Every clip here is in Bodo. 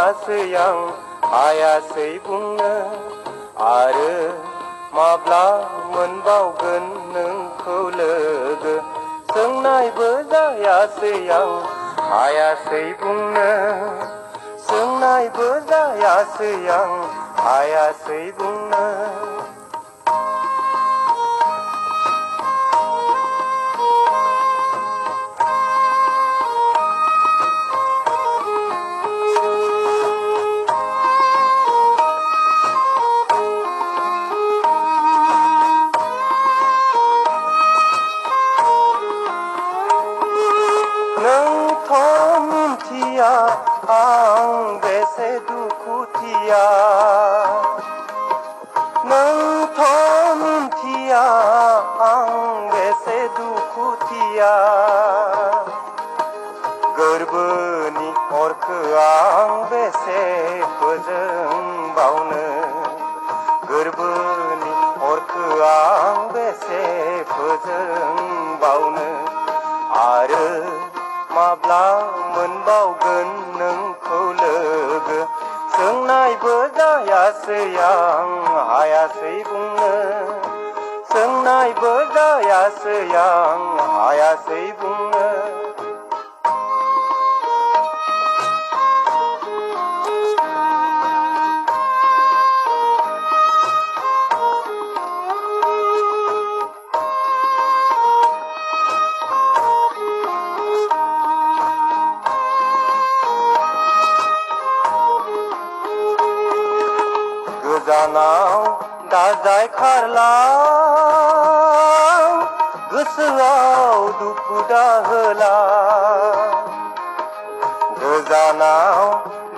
जायासै आं हायासै बुंनो आरो माब्ला मोनबावगोन नोंखौ लोगो सोंनायबो जायासै आं हायासै बुंनो सोंनायबो जायासै आं हायासै बुंनो नोंथ' मिन्थिया आं बेसे दुखुथिया नोंथ' मिन्थिया आं बेसे दुखुथिया गोरबोनि अरखौ आं बेसे फोजोंबावनो गोरबोनि अरखौ आं बेसे फोजोंबावनो आरो माब्ला मोनबावगोन नोंखौ लोगो सोंनायबो जायासै आं हायासै बुंनो सोंनायबो जायासै आं हायासै बुंनो गोजानाव दाजाय खारलां गोसोआव दुखु दाहोला गोजानाव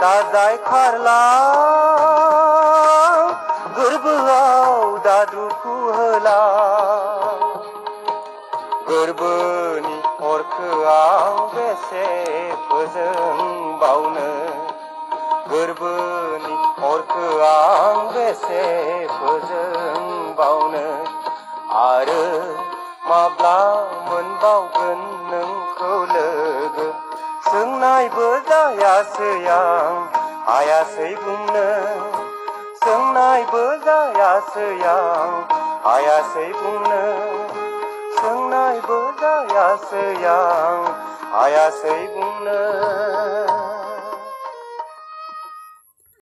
दाजाय खारलां गोरबोआव दा दुखु होला गोरबोनि अरखौ आं बेसे फोजोंबावनो गोरबोनि अरखौ आं बेसे फोजोंबावनो आरो माब्ला मोनबावगोन नोंखौ लोगो सोंनायबो जायासै आं हायासै बुंनो सोंनायबो जायासै आं हायासै बुंनो सोंनायबो जायासै आं हायासै बुंनो